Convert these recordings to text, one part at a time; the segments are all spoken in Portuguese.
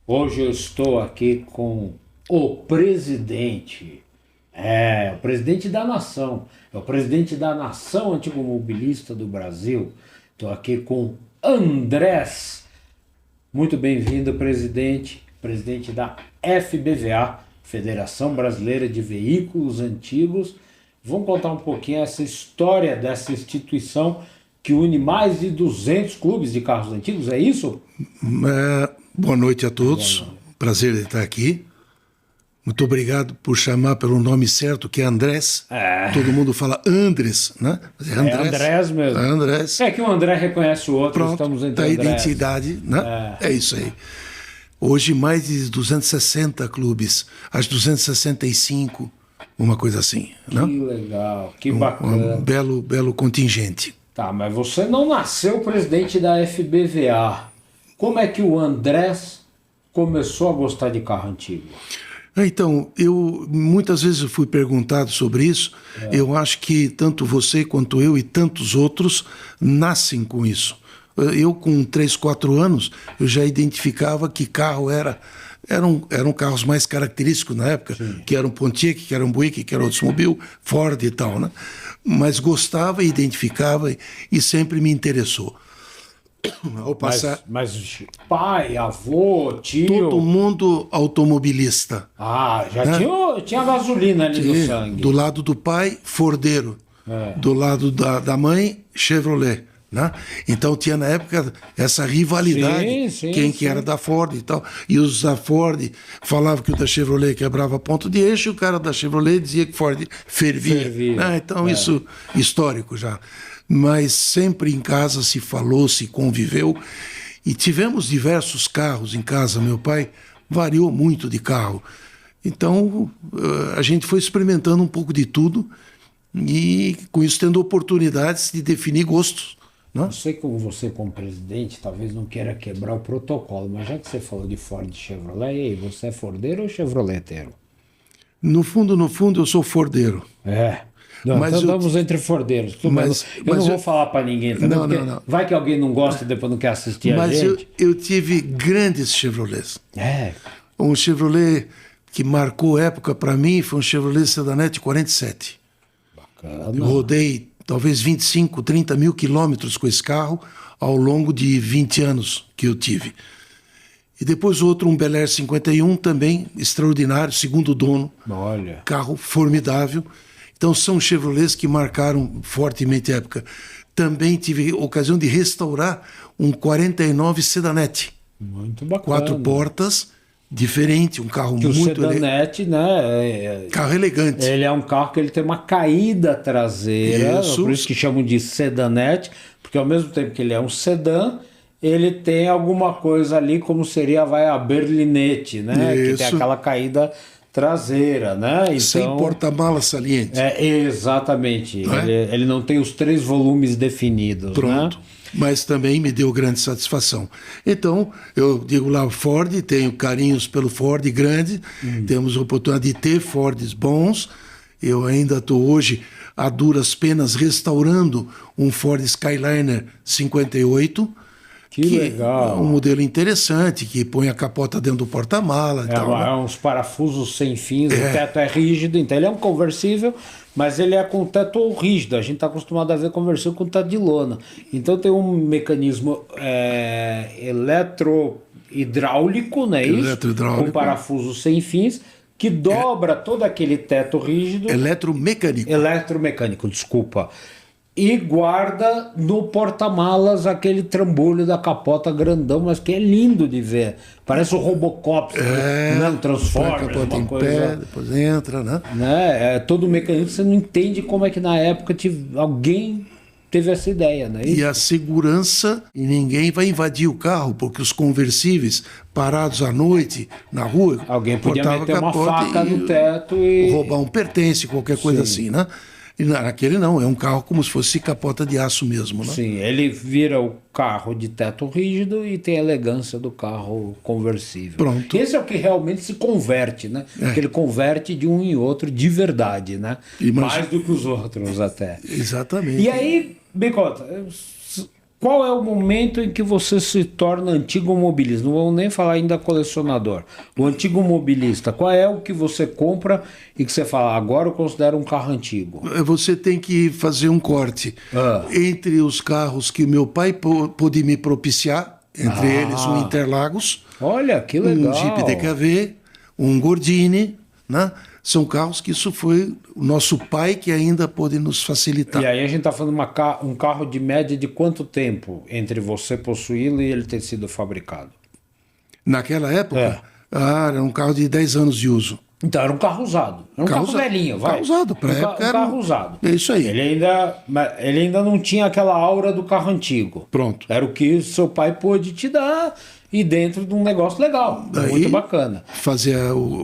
Hoje eu estou aqui com o presidente da nação, é o presidente da nação antigomobilista do Brasil. Estou aqui com Andrés. Muito bem-vindo, presidente da FBVA, Federação Brasileira de Veículos Antigos. Vamos contar um pouquinho essa história dessa instituição que une mais de 200 clubes de carros antigos, é isso? Boa noite a todos, Boa noite. Prazer de estar aqui. Muito obrigado por chamar pelo nome certo, que é Andrés. Todo mundo fala Andrés, né? Mas é Andrés. É Andrés mesmo. Andrés. É que um André reconhece o outro, Pronto, estamos entre da Andrés. identidade, né? É isso aí. Hoje mais de 260 clubes, acho 265, uma coisa assim, Que né? legal, que bacana. Belo contingente. Tá, mas você não nasceu presidente da FBVA. Como é que o Andrés começou a gostar de carro antigo? Então, eu muitas vezes fui perguntado sobre isso. Eu acho que tanto você quanto eu e tantos outros nascem com isso. Eu, com 3, 4 anos, eu já identificava que carro eram carros mais característicos na época, que eram Pontiac, que eram Buick, que era Oldsmobile, Ford e tal, né? Mas gostava, identificava e sempre me interessou. Ao passar, Mas pai, avô, tio... todo mundo automobilista. Ah, já tinha gasolina ali no sangue. Do lado do pai, Fordeiro. Do lado da mãe, Chevrolet. Né? Então tinha na época essa rivalidade, quem que era da Ford e tal. E os da Ford falavam que o da Chevrolet quebrava ponto de eixo, e o cara da Chevrolet dizia que Ford fervia. Né? Então isso histórico já. Mas sempre em casa se falou, se conviveu. E tivemos diversos carros em casa. Meu pai variou muito de carro. Então a gente foi experimentando um pouco de tudo e com isso tendo oportunidades de definir gostos. Não sei como você, como presidente, talvez não queira quebrar o protocolo, mas já que você falou de Ford e Chevrolet, e aí, você é fordeiro ou chevroleteiro? No fundo, eu sou fordeiro. Não, mas então estamos entre fordeiros. Eu não vou falar para ninguém também, não. Vai que alguém não gosta e depois não quer assistir a gente. Mas eu tive grandes Chevrolets. Um Chevrolet que marcou época para mim foi um Chevrolet Sedanette 47. Bacana. Eu rodei talvez 25, 30 mil quilômetros com esse carro ao longo de 20 anos que eu tive. E depois outro, um Bel Air 51, também extraordinário, segundo dono. Olha. Carro formidável. Então são Chevrolets que marcaram fortemente a época. Também tive ocasião de restaurar um 49 Sedanette. Muito bacana. 4 portas, diferente, um carro que muito elegante. O Sedanette, né? Carro elegante. Ele é um carro que ele tem uma caída traseira, por isso que chamam de Sedanette, porque ao mesmo tempo que ele é um sedã, ele tem alguma coisa ali como seria a berlinete, né? Isso. Que tem aquela caída traseira, né? Então, sem porta-mala saliente. Exatamente. Ele não tem os 3 volumes definidos. Pronto. Né? Mas também me deu grande satisfação. Então, eu digo lá, Ford, tenho carinhos pelo Ford grande, temos a oportunidade de ter Fords bons. Eu ainda estou hoje, a duras penas, restaurando um Ford Skyliner 58, que legal. É um modelo interessante, que põe a capota dentro do porta-mala. Uns parafusos sem fins, o teto é rígido, então ele é um conversível, mas ele é com teto rígido. A gente está acostumado a ver conversível com teto de lona. Então tem um mecanismo eletrohidráulico, né? Com parafusos sem fins, que dobra todo aquele teto rígido. Eletromecânico, desculpa. E guarda no porta-malas aquele trambolho da capota grandão, mas que é lindo de ver. Parece o Robocop, não transforma. A capota em pé, depois entra, né? É todo o mecanismo, você não entende como é que na época alguém teve essa ideia, né? E a segurança, e ninguém vai invadir o carro, porque os conversíveis parados à noite na rua, alguém podia meter uma faca no teto e roubar um pertence, qualquer coisa assim, né? E naquele não, é um carro como se fosse capota de aço mesmo, né? Sim, ele vira o carro de teto rígido e tem a elegância do carro conversível. Pronto. Esse é o que realmente se converte, né? Porque ele converte de um em outro de verdade, né? Mais do que os outros até. Exatamente. E aí, me conta, qual é o momento em que você se torna antigo mobilista? Não vamos nem falar ainda colecionador. O antigo mobilista, qual é o que você compra e que você fala, agora eu considero um carro antigo? Você tem que fazer um corte entre os carros que meu pai pôde me propiciar, entre eles um Interlagos, olha, que legal. Um Jeep DKV, um Gordini, né? São carros que isso foi o nosso pai que ainda pôde nos facilitar. E aí a gente está falando um carro de média de quanto tempo entre você possuí-lo e ele ter sido fabricado? Naquela época, era um carro de 10 anos de uso. Então era um carro usado. Era um carro velhinho, vai. Carro usado, para época era carro usado. É isso aí. Ele ainda não tinha aquela aura do carro antigo. Pronto. Era o que seu pai pôde te dar e dentro de um negócio legal, muito bacana. Fazia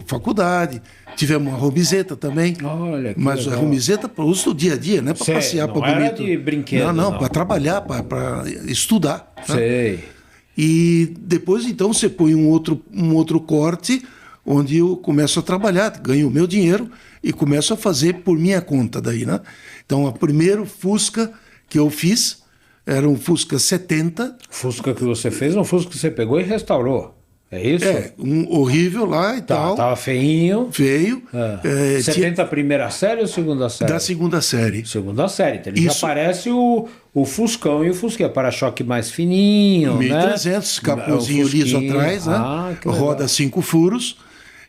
faculdade, tivemos uma romizeta também. Olha, que mas legal. A romizeta para uso do dia a dia, não é para passear para bonito. Não era de brinquedo. Não, para trabalhar, para estudar. Sei. Né? E depois, então, você põe um outro corte, onde eu começo a trabalhar, ganho o meu dinheiro e começo a fazer por minha conta daí, né? Então, o primeiro Fusca que eu fiz era um Fusca 70. Fusca que você fez, um Fusca que você pegou e restaurou. É isso? Um horrível lá e tal. Tava feinho. Feio. 70 primeira série ou segunda série? Da segunda série. Segunda série. Então ele já parece o Fuscão e o Fusquinha. Para-choque mais fininho, 1300, né? Capôzinho liso atrás, né? Roda 5 furos.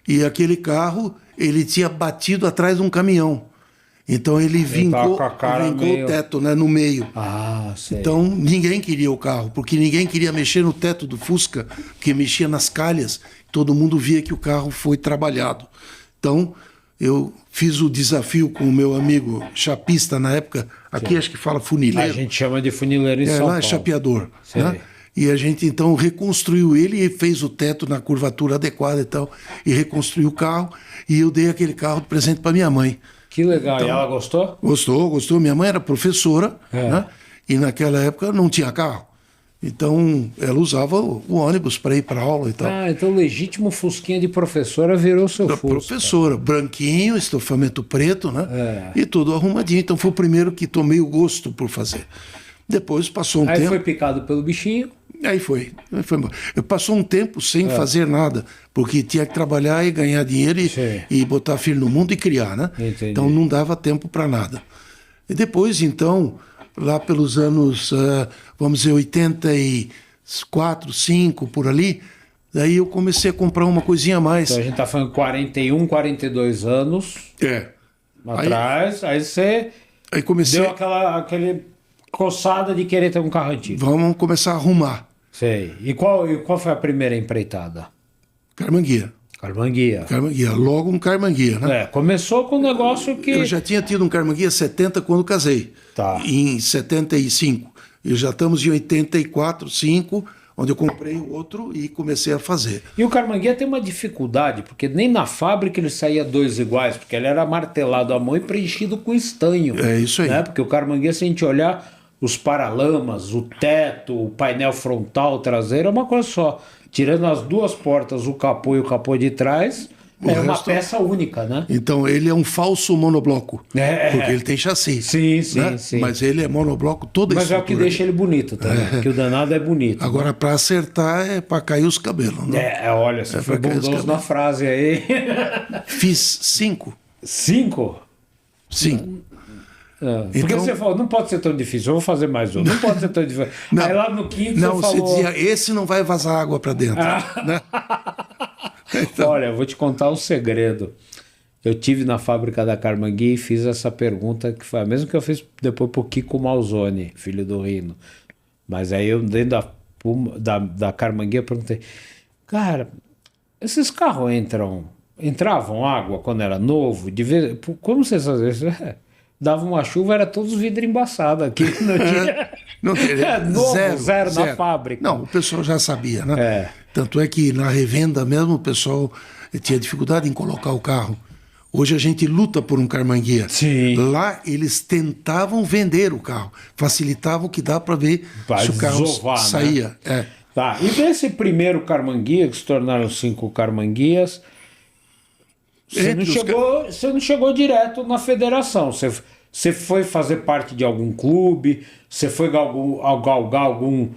E aquele carro, ele tinha batido atrás de um caminhão. Então ele vincou o teto, né, no meio. Sei. Então ninguém queria o carro, porque ninguém queria mexer no teto do Fusca, porque mexia nas calhas. Todo mundo via que o carro foi trabalhado. Então eu fiz o desafio com o meu amigo chapista na época. Aqui acho que fala funileiro. A gente chama de funileiro em São Paulo. Lá é chapeador. Né? E a gente então reconstruiu ele e fez o teto na curvatura adequada e tal. E reconstruiu o carro. E eu dei aquele carro de presente para minha mãe. Que legal. Então, e ela gostou? Gostou. Minha mãe era professora, né? E naquela época não tinha carro. Então ela usava o ônibus para ir para aula e tal. Então o legítimo Fusquinha de professora virou seu Fusca. Professora, branquinho, estofamento preto, né? E tudo arrumadinho. Então foi o primeiro que tomei o gosto por fazer. Depois passou um tempo. Aí foi picado pelo bichinho. Aí foi. Passou um tempo sem fazer nada, porque tinha que trabalhar e ganhar dinheiro e botar filho no mundo e criar, né? Entendi. Então não dava tempo para nada. E depois, então, lá pelos anos, vamos dizer, 84, 5, por ali, daí eu comecei a comprar uma coisinha a mais. Então a gente tá falando 41, 42 anos atrás, aí você comecei... deu aquele coçada de querer ter um carro antigo. Vamos começar a arrumar. Sei. E qual foi a primeira empreitada? Carmanguia. Logo um Carmanguia, né? Começou com um negócio que... Eu já tinha tido um Carmanguia 70 quando casei. Em 75. E já estamos em 84, 5, onde eu comprei o outro e comecei a fazer. E o Carmanguia tem uma dificuldade, porque nem na fábrica ele saía dois iguais, porque ele era martelado à mão e preenchido com estanho. É isso aí. Né? Porque o Carmanguia, se a gente olhar os paralamas, o teto, o painel frontal, traseiro, é uma coisa só. Tirando as duas portas, o capô e o capô de trás, uma peça única, né? Então ele é um falso monobloco, porque ele tem chassi. Sim. Mas ele é monobloco toda a estrutura. Mas é o que deixa ele bonito também, porque o danado é bonito. Agora, para acertar, é para cair os cabelos. Né? Olha, você foi bondoso na frase aí. Fiz 5. 5? 5. Porque você falou, não pode ser tão difícil, eu vou fazer mais um. Não pode ser tão difícil. Não, aí lá no quinto você falou... dizia, esse não vai vazar água para dentro. Né? Então... Olha, eu vou te contar um segredo. Eu tive na fábrica da Carmanguia e fiz essa pergunta, que foi a mesma que eu fiz depois pro Kiko Malzone, filho do Rino. Mas aí eu, dentro da Carmanguia, perguntei, cara, esses carros entravam água quando era novo? Como vocês faziam isso? Dava uma chuva, era todos os vidros embaçados aqui. Não tinha. Novo, zero na fábrica. Não, o pessoal já sabia, né? Tanto é que na revenda mesmo o pessoal tinha dificuldade em colocar o carro. Hoje a gente luta por um Carmanguia. Sim. Lá eles tentavam vender o carro. Facilitavam que dá para ver se o carro saía. Né? Tá. E desse primeiro Carmanguia, que se tornaram 5 Carmanguias... Você não chegou direto na federação. Você foi fazer parte de algum clube? Você foi galgar algum...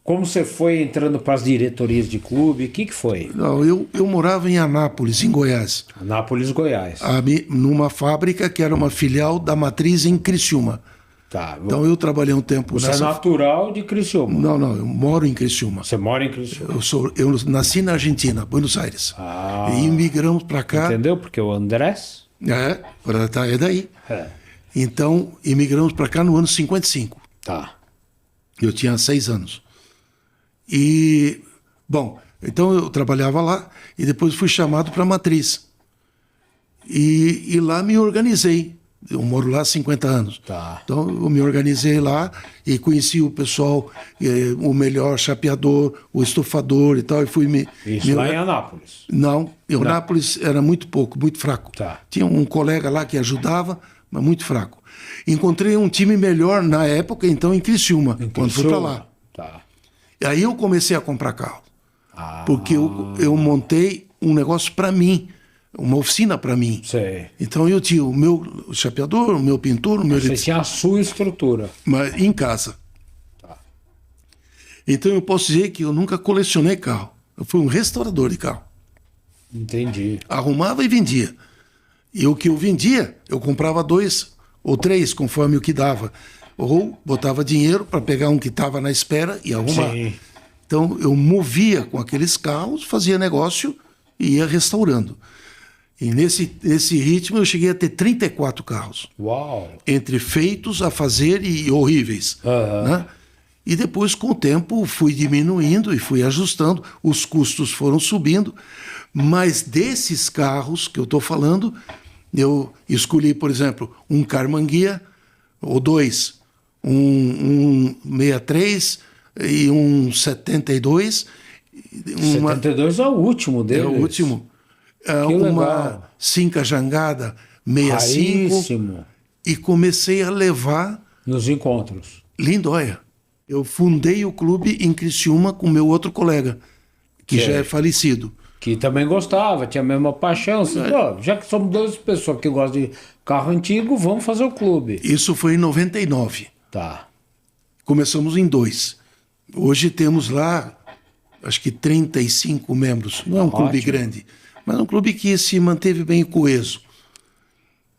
Como você foi entrando para as diretorias de clube? O que foi? Não, eu morava em Anápolis, em Goiás. Anápolis, Goiás. Numa fábrica que era uma filial da matriz em Criciúma. Tá. Então eu trabalhei um tempo Você é natural de Criciúma? Não, eu moro em Criciúma. Você mora em Criciúma? Eu nasci na Argentina, Buenos Aires. E imigramos para cá. Entendeu? Porque o Andrés... É daí. Então, imigramos para cá no ano 55. Tá. Eu tinha 6 anos. E, bom, então eu trabalhava lá e depois fui chamado para a matriz. E lá me organizei. Eu moro lá há 50 anos. Tá. Então eu me organizei lá e conheci o pessoal, o melhor chapeador, o estofador e tal. E fui Isso lá em Anápolis? Não, em Anápolis era muito pouco, muito fraco. Tá. Tinha um colega lá que ajudava, mas muito fraco. Encontrei um time melhor na época, então, em Criciúma, quando fui para lá. Tá. E aí eu comecei a comprar carro. Porque eu montei um negócio para mim, uma oficina para mim. Sei. Então eu tinha o meu chapeador, o meu pintor, o meu... Você tinha a sua estrutura. Mas em casa. Tá. Então eu posso dizer que eu nunca colecionei carro. Eu fui um restaurador de carro. Entendi. Arrumava e vendia. E o que eu vendia, eu comprava 2 ou 3, conforme o que dava. Ou botava dinheiro para pegar um que estava na espera e arrumar. Sim. Então eu movia com aqueles carros, fazia negócio e ia restaurando. E nesse ritmo eu cheguei a ter 34 carros. Uau! Entre feitos a fazer e horríveis. Né? E depois, com o tempo, fui diminuindo e fui ajustando. Os custos foram subindo. Mas desses carros que eu estou falando, eu escolhi, por exemplo, um Carmanguia, ou 2, um 63 e um 72. 72 é o último deles. É o último. Uma Cinca Jangada 65. Raríssimo. E comecei a levar... Nos encontros. Lindóia. Eu fundei o clube em Criciúma com meu outro colega, que já é falecido. Que também gostava, tinha a mesma paixão. Já que somos 2 pessoas que gostam de carro antigo, vamos fazer o clube. Isso foi em 99. Tá. Começamos em 2. Hoje temos lá, acho que 35 membros. Não é um clube grande, mas é um clube que se manteve bem coeso.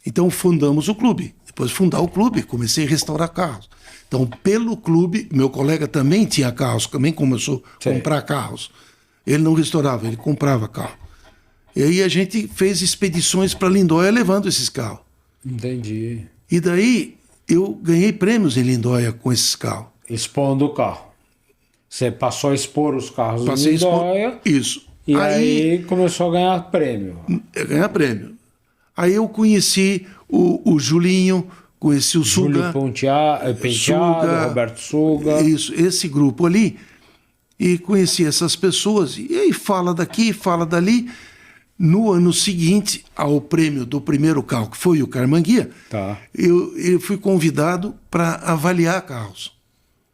Então fundamos o clube. Depois de fundar o clube, comecei a restaurar carros. Então, pelo clube, meu colega também tinha carros, também começou a comprar carros. Ele não restaurava, ele comprava carro. E aí a gente fez expedições para Lindóia levando esses carros. Entendi. E daí eu ganhei prêmios em Lindóia com esses carros. Expondo o carro. Você passou a expor os carros em Lindóia. Isso. E aí começou a ganhar prêmio. Ganhar prêmio. Aí eu conheci o Julinho, conheci o Suga. Júlio Penteado, Roberto Suga. Isso, esse grupo ali. E conheci essas pessoas. E aí fala daqui, fala dali. No ano seguinte, ao prêmio do primeiro carro, que foi o Carmanguia, eu fui convidado para avaliar carros.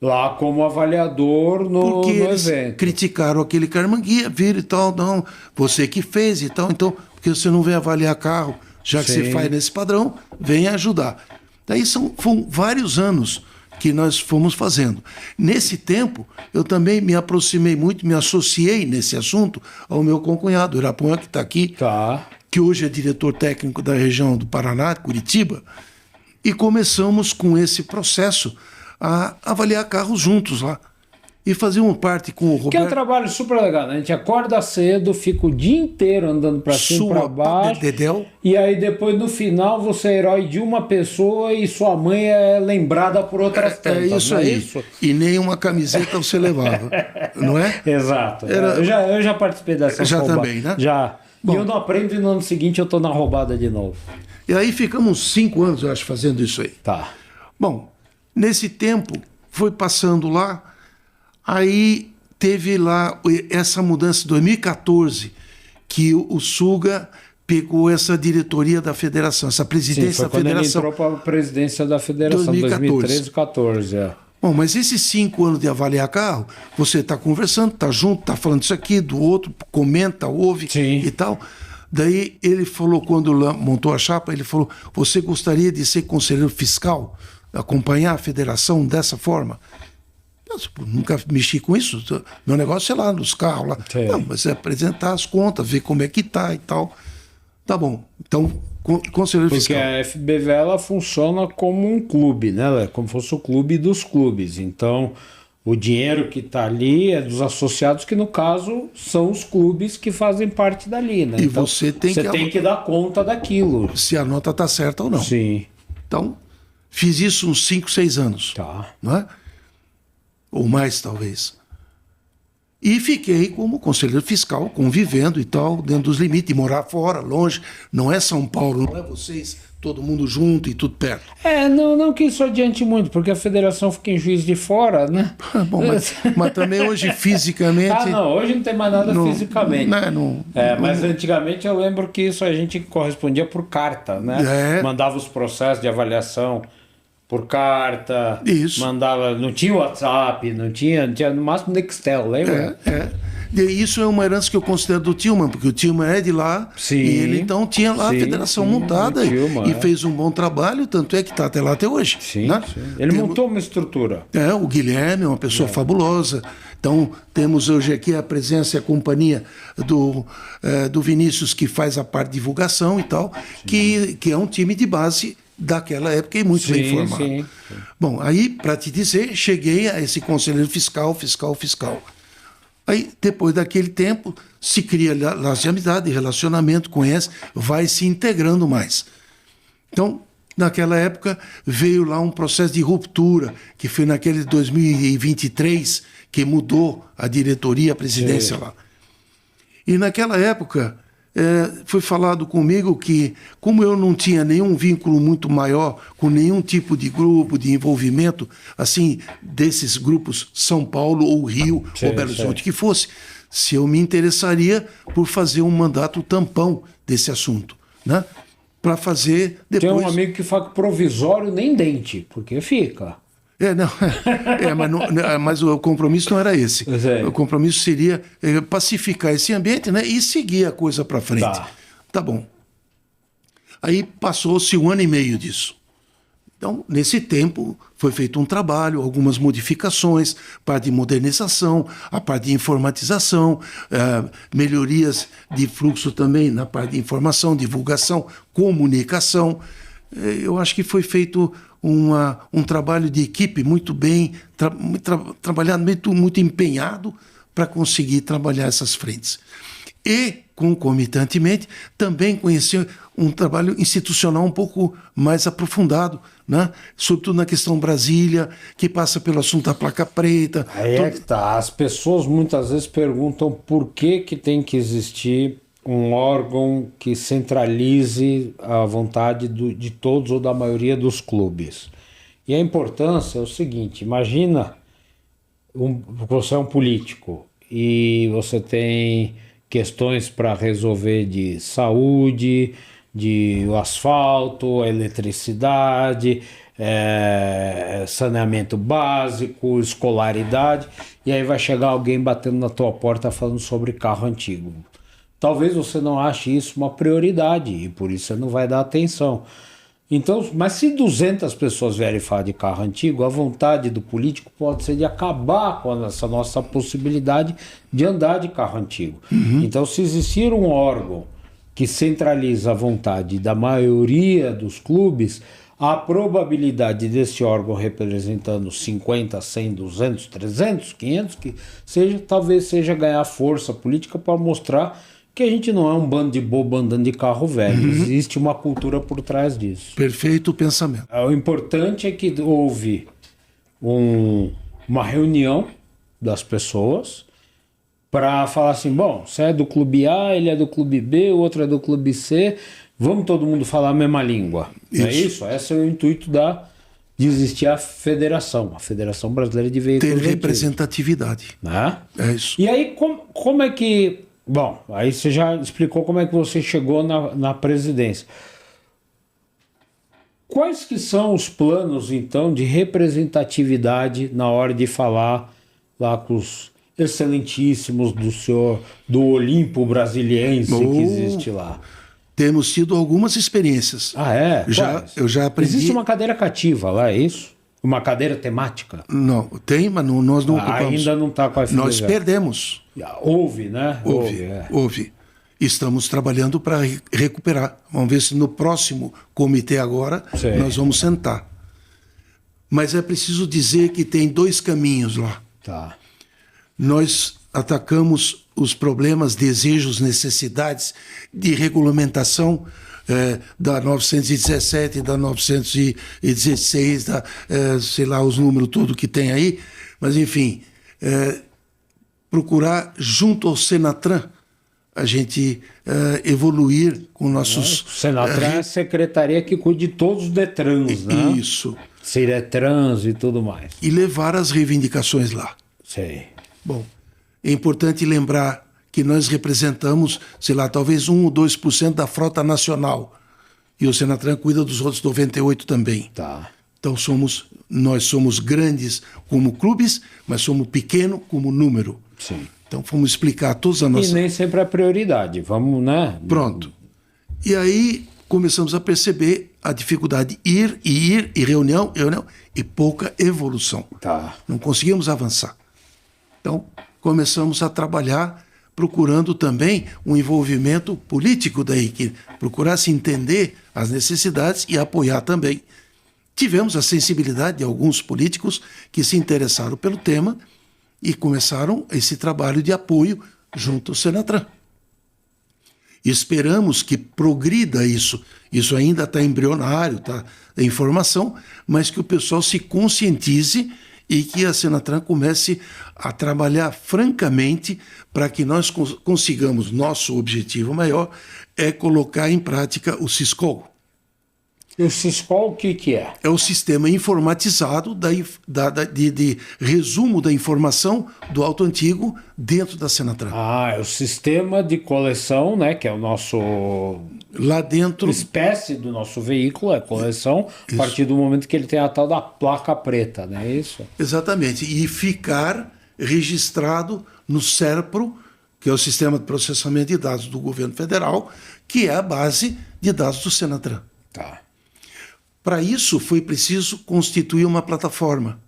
Lá como avaliador no eles evento. Criticaram aquele Carmanguia, viram e tal, não, você que fez e tal, então, porque você não vem avaliar carro, já que você faz nesse padrão, vem ajudar. Daí foram vários anos que nós fomos fazendo. Nesse tempo, eu também me aproximei muito, me associei nesse assunto ao meu concunhado, o Irapuã, que está aqui, que hoje é diretor técnico da região do Paraná, Curitiba, e começamos com esse processo a avaliar carros juntos lá. E fazer uma parte com o Roberto. Que é um trabalho super legal, né? A gente acorda cedo, fica o dia inteiro andando para cima e para baixo. E aí depois no final você é herói de uma pessoa e sua mãe é lembrada por outras tantas. É isso aí. Isso? E nem uma camiseta você levava, não é? Exato. Eu já participei dessa Já também, né? Já. Bom, e eu não aprendo e no ano seguinte eu tô na roubada de novo. E aí ficamos 5 anos, eu acho, fazendo isso aí. Tá. Bom, nesse tempo foi passando lá. Aí teve lá essa mudança em 2014, que o Suga pegou essa diretoria da federação, essa presidência da federação. Ele entrou para a presidência da federação, 2013, 2014. Bom, mas esses 5 anos de avaliar carro, você está conversando, está junto, está falando isso aqui, do outro, comenta, ouve e tal. Daí ele falou, quando montou a chapa, ele falou, você gostaria de ser conselheiro fiscal? Acompanhar a federação dessa forma? Eu nunca mexi com isso. Meu negócio é lá nos carros. Lá. Não, mas é apresentar as contas, ver como é que tá e tal. Tá bom. Então, conselheiro fiscal. Porque a FBV ela funciona como um clube, né? Como se fosse o clube dos clubes. Então, o dinheiro que está ali é dos associados, que no caso são os clubes que fazem parte dali, né? E então, você tem que dar conta daquilo. Se a nota está certa ou não. Sim. Então, fiz isso uns 5, 6 anos. Tá. Não é? Ou mais, talvez. E fiquei como conselheiro fiscal, convivendo e tal, dentro dos limites, e morar fora, longe. Não é São Paulo, não é vocês, todo mundo junto e tudo perto. Não que isso adiante muito, porque a federação fica em Juiz de Fora, né? Bom, mas também hoje fisicamente... hoje não tem mais nada fisicamente. Mas não. antigamente eu lembro que isso a gente correspondia por carta, né? Mandava os processos de avaliação por carta, isso. Mandava, não tinha WhatsApp, não tinha no máximo Nextel, lembra? E isso é uma herança que eu considero do Tillman, porque o Tillman é de lá, sim, e ele então tinha lá a federação montada e fez um bom trabalho, tanto é que está até lá até hoje. Sim, né? sim. Ele montou uma estrutura. O Guilherme é uma pessoa fabulosa. Então, temos hoje aqui a presença e a companhia do Vinícius, que faz a parte de divulgação e tal, que é um time de base daquela época e muito bem formado. Sim. Bom, aí, para te dizer, cheguei a esse conselheiro fiscal. Aí, depois daquele tempo, se cria laço de amizade, relacionamento, conhece, vai se integrando mais. Então, naquela época, veio lá um processo de ruptura, que foi naquele 2023, que mudou a diretoria, a presidência lá. E naquela época... foi falado comigo que, como eu não tinha nenhum vínculo muito maior com nenhum tipo de grupo, de envolvimento, assim, desses grupos São Paulo ou Rio ou Belo Horizonte que fosse, se eu me interessaria por fazer um mandato tampão desse assunto, né? Para fazer depois... Tem um amigo que fala que provisório nem dente, porque fica... mas o compromisso não era esse. O compromisso seria pacificar esse ambiente, né, e seguir a coisa para frente. Tá bom. Aí passou-se 1 ano e meio disso. Então, nesse tempo, foi feito um trabalho, algumas modificações, parte de modernização, a parte de informatização, melhorias de fluxo também na parte de informação, divulgação, comunicação. Eu acho que foi feito um trabalho de equipe muito bem trabalhado, muito empenhado para conseguir trabalhar essas frentes. E, concomitantemente, também conhecer um trabalho institucional um pouco mais aprofundado, né? Sobretudo na questão Brasília, que passa pelo assunto da placa preta. Aí é que tá. As pessoas muitas vezes perguntam por que tem que existir um órgão que centralize a vontade de todos ou da maioria dos clubes. E a importância é o seguinte, imagina você é um político e você tem questões para resolver de saúde, de asfalto, eletricidade, saneamento básico, escolaridade, e aí vai chegar alguém batendo na tua porta falando sobre carro antigo. Talvez você não ache isso uma prioridade e por isso você não vai dar atenção. Então, mas se 200 pessoas vierem falar de carro antigo, a vontade do político pode ser de acabar com essa nossa possibilidade de andar de carro antigo. Então, se existir um órgão que centraliza a vontade da maioria dos clubes, a probabilidade desse órgão representando 50, 100, 200, 300, 500, que seja, talvez seja ganhar força política para mostrar que a gente não é um bando de bobo andando de carro velho. Existe uma cultura por trás disso. Perfeito pensamento. O importante é que houve uma reunião das pessoas para falar assim, bom, você é do clube A, ele é do clube B, o outro é do clube C, vamos todo mundo falar a mesma língua. Não é isso? Esse é o intuito de existir a Federação Brasileira de Veículos. Ter representatividade. Né? É isso. E aí, como é que... Bom, aí você já explicou como é que você chegou na presidência. Quais que são os planos, então, de representatividade na hora de falar lá com os excelentíssimos do senhor, do Olimpo Brasiliense que existe lá? Temos tido algumas experiências. Ah, é? Eu já aprendi. Existe uma cadeira cativa lá, é isso? Uma cadeira temática? Não, tem, mas nós não ocupamos. Ainda não está com a FDJ. Nós perdemos. Houve, né? Houve. Estamos trabalhando para recuperar. Vamos ver se no próximo comitê agora nós vamos sentar. Mas é preciso dizer que tem 2 caminhos lá. Tá. Nós atacamos os problemas, desejos, necessidades de regulamentação da 917, da 916, sei lá os números tudo que tem aí, mas enfim, procurar junto ao Senatran a gente evoluir com nossos... O Senatran é a secretaria que cuida de todos os Detrans, né? Isso. Ciretrans e tudo mais. E levar as reivindicações lá. Sei. Bom, é importante lembrar que nós representamos, sei lá, talvez 1 ou 2% da frota nacional. E o Senatran cuida dos outros 98% também. Tá. Então nós somos grandes como clubes, mas somos pequenos como número. Sim. Então vamos explicar todas as nossas... E nem sempre é prioridade, vamos, né? Pronto. E aí começamos a perceber a dificuldade de ir, e reunião, e pouca evolução. Tá. Não conseguimos avançar. Então, começamos a trabalhar procurando também um envolvimento político daí, que procurasse entender as necessidades e apoiar também. Tivemos a sensibilidade de alguns políticos que se interessaram pelo tema e começaram esse trabalho de apoio junto ao Senatran. Esperamos que progrida isso. Isso ainda está embrionário, está em formação, mas que o pessoal se conscientize e que a Senatran comece a trabalhar francamente para que nós consigamos, nosso objetivo maior é colocar em prática o Siscol. E o Siscol o que é? É o sistema informatizado de resumo da informação do auto antigo dentro da Senatran. Ah, é o sistema de coleção, né? Que é o nosso... Lá dentro... espécie do nosso veículo, é coleção, a partir do momento que ele tem a tal da placa preta, não é isso? Exatamente. E ficar registrado no SERPRO, que é o Sistema de Processamento de Dados do Governo Federal, que é a base de dados do Senatran. Tá. Para isso, foi preciso constituir uma plataforma.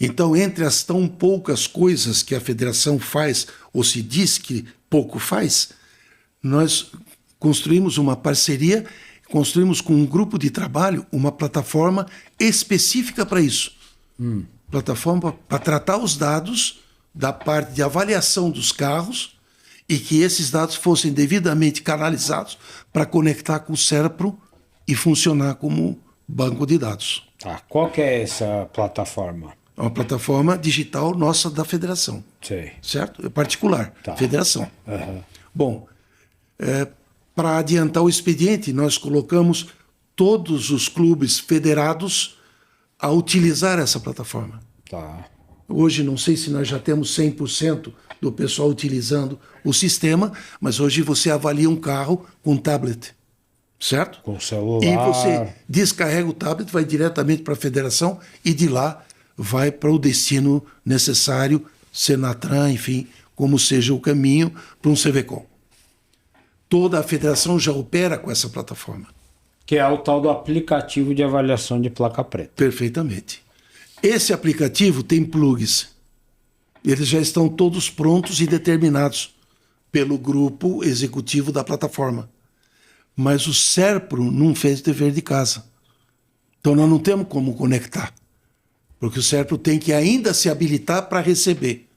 Então, entre as tão poucas coisas que a federação faz, ou se diz que pouco faz, nós construímos uma parceria, construímos com um grupo de trabalho uma plataforma específica para isso. Plataforma para tratar os dados da parte de avaliação dos carros e que esses dados fossem devidamente canalizados para conectar com o SERPRO e funcionar como banco de dados. Tá. Qual que é essa plataforma? É uma plataforma digital nossa da federação. Sei. Certo? É particular. Tá. Federação. Uhum. Bom, para adiantar o expediente, nós colocamos todos os clubes federados a utilizar essa plataforma. Tá. Hoje, não sei se nós já temos 100% do pessoal utilizando o sistema, mas hoje você avalia um carro com tablet. Certo? Com celular. E você descarrega o tablet, vai diretamente para a federação e de lá vai para o destino necessário, Senatran, enfim, como seja o caminho para um CVCOM. Toda a federação já opera com essa plataforma. Que é o tal do aplicativo de avaliação de placa preta. Perfeitamente. Esse aplicativo tem plugs. Eles já estão todos prontos e determinados pelo grupo executivo da plataforma. Mas o SERPRO não fez dever de casa. Então nós não temos como conectar. Porque o SERPRO tem que ainda se habilitar para receber.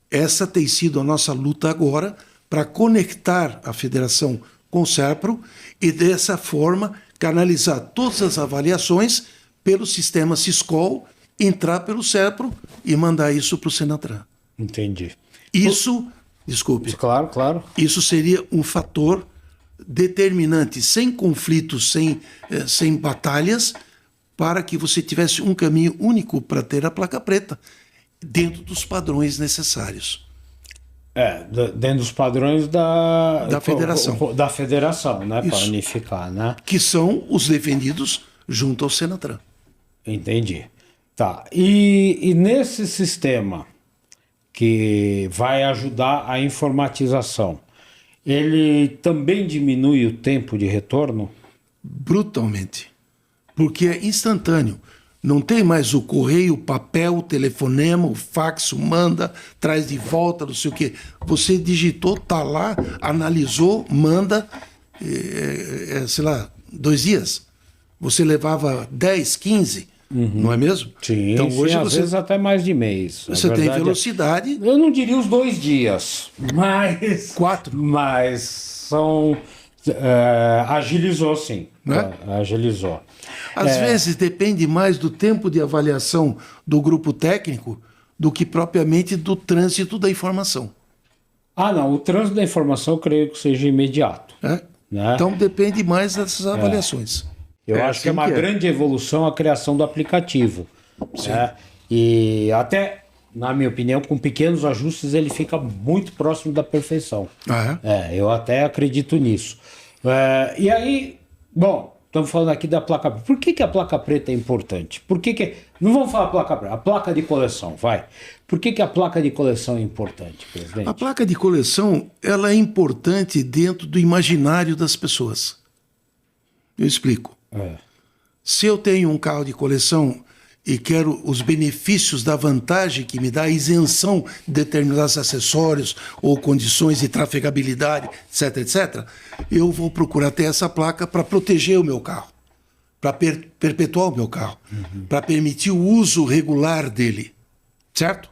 Essa tem sido a nossa luta agora para conectar a federação com o SERPRO e dessa forma canalizar todas as avaliações pelo sistema Siscol, entrar pelo SERPRO e mandar isso para o Senatran. Entendi. Isso, desculpe. Claro, claro. Isso seria um fator determinante, sem conflitos, sem batalhas, para que você tivesse um caminho único para ter a placa preta, dentro dos padrões necessários. Dentro dos padrões da federação. Da federação, né? Para unificar, né? Que são os defendidos junto ao Senatran. Entendi. Tá. E nesse sistema, que vai ajudar a informatização, ele também diminui o tempo de retorno? Brutalmente. Porque é instantâneo. Não tem mais o correio, o papel, o telefonema, o fax, o manda, traz de volta, não sei o quê. Você digitou, tá lá, analisou, manda, sei lá, 2 dias. Você levava 10, 15, não é mesmo? Sim, então hoje às vezes até mais de mês. Você tem velocidade. Eu não diria os 2 dias, mas 4. Mas são agilizou, sim. Né? Agilizou. Às vezes depende mais do tempo de avaliação do grupo técnico do que propriamente do trânsito da informação. Não, o trânsito da informação eu creio que seja imediato. Né? Então depende mais dessas avaliações. Eu acho que é uma grande evolução a criação do aplicativo. Né? E até, na minha opinião, com pequenos ajustes ele fica muito próximo da perfeição. Eu até acredito nisso. E aí, bom, estamos falando aqui da placa preta. Por que a placa preta é importante? Não vamos falar placa preta, a placa de coleção, vai. Por que a placa de coleção é importante, presidente? A placa de coleção, ela é importante dentro do imaginário das pessoas. Eu explico. Se eu tenho um carro de coleção e quero os benefícios da vantagem que me dá a isenção de determinados acessórios ou condições de trafegabilidade, etc, etc, eu vou procurar ter essa placa para proteger o meu carro, para perpetuar o meu carro, para permitir o uso regular dele, certo?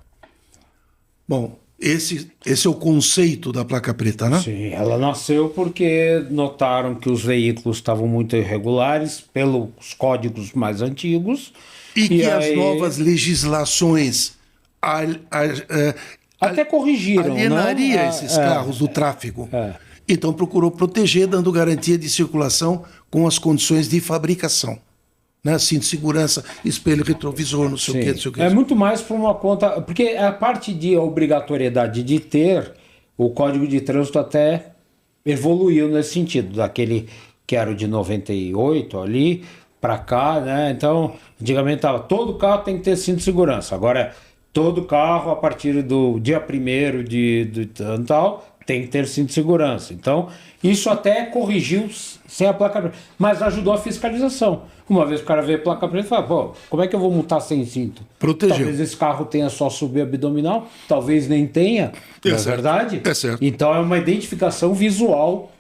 Bom, esse é o conceito da placa preta, né? Sim, ela nasceu porque notaram que os veículos estavam muito irregulares pelos códigos mais antigos. E que as novas legislações até corrigiram, alienaria esses carros do tráfego. Então procurou proteger, dando garantia de circulação com as condições de fabricação. Né? Cinto de segurança, espelho retrovisor, não sei o quê, não sei o quê. É muito mais por uma conta... Porque a parte de obrigatoriedade de ter, o Código de Trânsito até evoluiu nesse sentido, daquele que era o de 98 ali para cá, né? Então, antigamente estava todo carro tem que ter cinto de segurança. Agora, todo carro, a partir do dia 1º de tal, tem que ter cinto de segurança. Então, isso até corrigiu sem a placa preta, mas ajudou a fiscalização. Uma vez o cara vê a placa preta e fala, pô, como é que eu vou multar sem cinto? Protegeu. Talvez esse carro tenha só subabdominal, talvez nem tenha, não é verdade? É certo. Então é uma identificação visual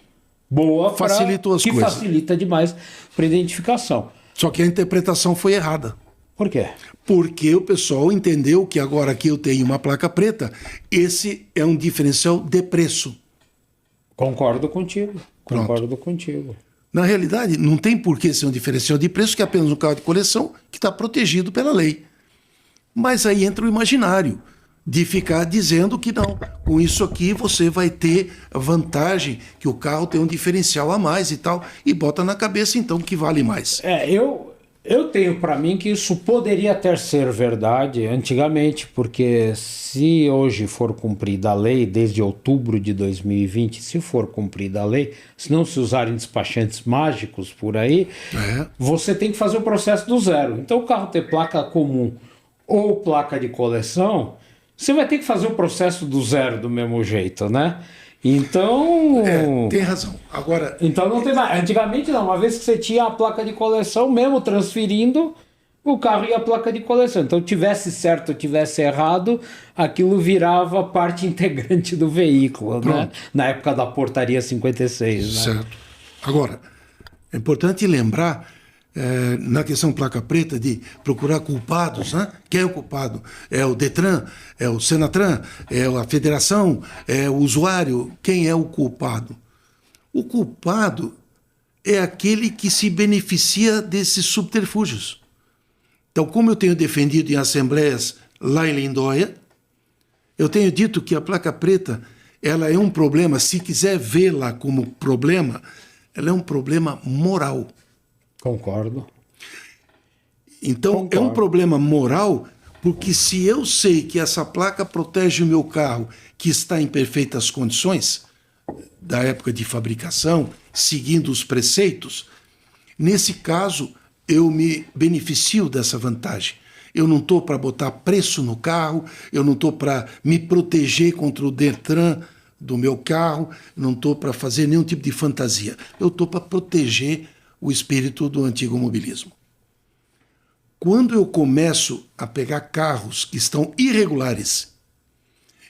boa, facilitou as coisas. Facilita demais para identificação. Só que a interpretação foi errada. Por quê? Porque o pessoal entendeu que agora que eu tenho uma placa preta, esse é um diferencial de preço. Concordo contigo. Pronto. Concordo contigo. Na realidade, não tem por que ser um diferencial de preço, que é apenas um carro de coleção que está protegido pela lei. Mas aí entra o imaginário de ficar dizendo que não, com isso aqui você vai ter vantagem, que o carro tem um diferencial a mais e tal, e bota na cabeça então que vale mais. Eu tenho para mim que isso poderia até ser verdade antigamente, porque se hoje for cumprida a lei, desde outubro de 2020, se for cumprida a lei, se não se usarem despachantes mágicos por aí, você tem que fazer o processo do zero. Então o carro ter placa comum ou placa de coleção, você vai ter que fazer o processo do zero do mesmo jeito, né? Então... tem razão. Agora... Então não tem mais. Antigamente não. Uma vez que você tinha a placa de coleção, mesmo transferindo, o carro ia a placa de coleção. Então tivesse certo ou tivesse errado, aquilo virava parte integrante do veículo, né? Na época da portaria 56. Né? Certo. Agora, é importante lembrar... na questão placa preta, de procurar culpados, né? Quem é o culpado? É o Detran? É o Senatran? É a federação? É o usuário? Quem é o culpado? O culpado é aquele que se beneficia desses subterfúgios. Então, como eu tenho defendido em assembleias lá em Lindóia, eu tenho dito que a placa preta ela é um problema, se quiser vê-la como problema, ela é um problema moral. Concordo. Então, é um problema moral, porque se eu sei que essa placa protege o meu carro, que está em perfeitas condições, da época de fabricação, seguindo os preceitos, nesse caso, eu me beneficio dessa vantagem. Eu não estou para botar preço no carro, eu não estou para me proteger contra o Detran do meu carro, não estou para fazer nenhum tipo de fantasia. Eu estou para proteger o espírito do antigo mobilismo. Quando eu começo a pegar carros que estão irregulares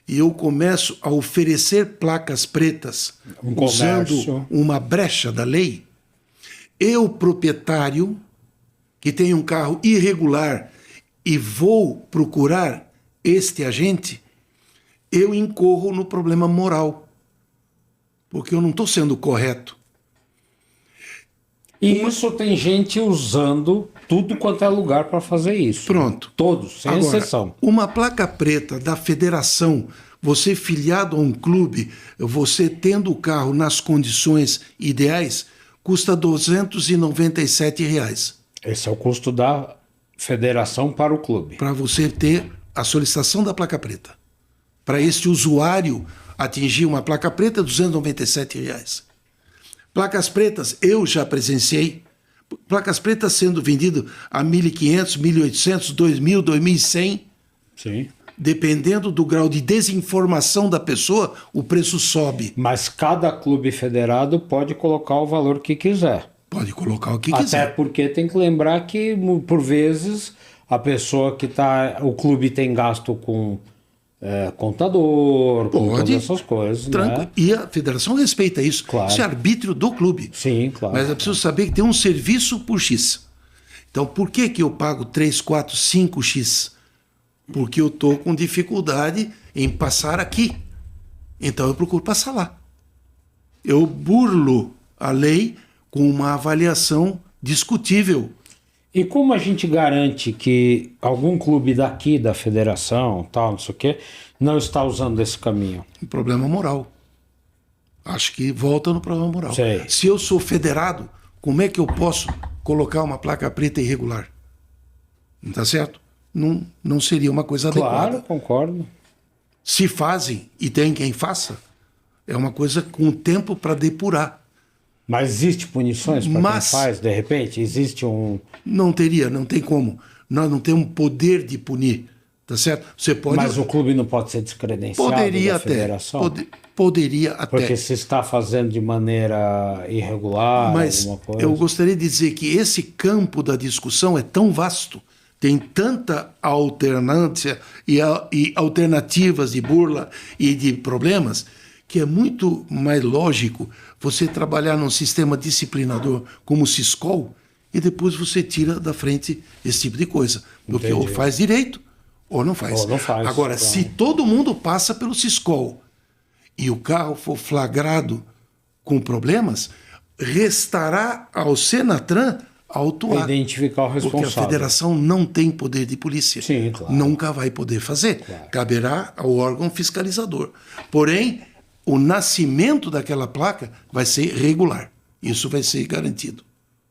e eu começo a oferecer placas pretas usando uma brecha da lei, eu, proprietário, que tem um carro irregular e vou procurar este agente, eu incorro no problema moral, porque eu não estou sendo correto. E isso tem gente usando tudo quanto é lugar para fazer isso. Pronto. Todos, sem exceção. Uma placa preta da federação, você filiado a um clube, você tendo o carro nas condições ideais, custa R$ 297. Esse é o custo da federação para o clube. Para você ter a solicitação da placa preta. Para este usuário atingir uma placa preta, R$ 297. Placas pretas, eu já presenciei. Placas pretas sendo vendidas a 1.500, 1.800, 2.000, 2.100. Sim. Dependendo do grau de desinformação da pessoa, o preço sobe. Mas cada clube federado pode colocar o valor que quiser. Pode colocar o que quiser. Até porque tem que lembrar que, por vezes, a pessoa que está... O clube tem gasto com contador, com todas essas coisas. Né? E a federação respeita isso. Claro. Isso é arbítrio do clube. Sim, claro. Mas é preciso saber que tem um serviço por X. Então, por que eu pago 3, 4, 5X? Porque eu estou com dificuldade em passar aqui. Então, eu procuro passar lá. Eu burlo a lei com uma avaliação discutível. E como a gente garante que algum clube daqui da federação, tal, não sei o quê, não está usando esse caminho? Um problema moral. Acho que volta no problema moral. Sei. Se eu sou federado, como é que eu posso colocar uma placa preta irregular? Não está certo? Não seria uma coisa adequada. Claro, concordo. Se fazem e tem quem faça, é uma coisa com tempo para depurar. Mas existe punições para quem faz, de repente? Existe um... Não tem como. Nós não temos poder de punir, tá certo? Você pode... Mas o clube não pode ser descredenciado da federação? Poderia até. Porque se está fazendo de maneira irregular, mas alguma coisa... eu gostaria de dizer que esse campo da discussão é tão vasto, tem tanta alternância e alternativas de burla e de problemas, que é muito mais lógico você trabalhar num sistema disciplinador como o Siscol e depois você tira da frente esse tipo de coisa. Porque Entendi. ou faz direito ou não faz. Ou não faz. Agora, claro. se todo mundo passa pelo Siscol e o carro for flagrado com problemas, restará ao Senatran autuar. Identificar o responsável. Porque a federação não tem poder de polícia. Sim, claro. Nunca vai poder fazer. Claro. Caberá ao órgão fiscalizador. Porém, o nascimento daquela placa vai ser regular. Isso vai ser garantido.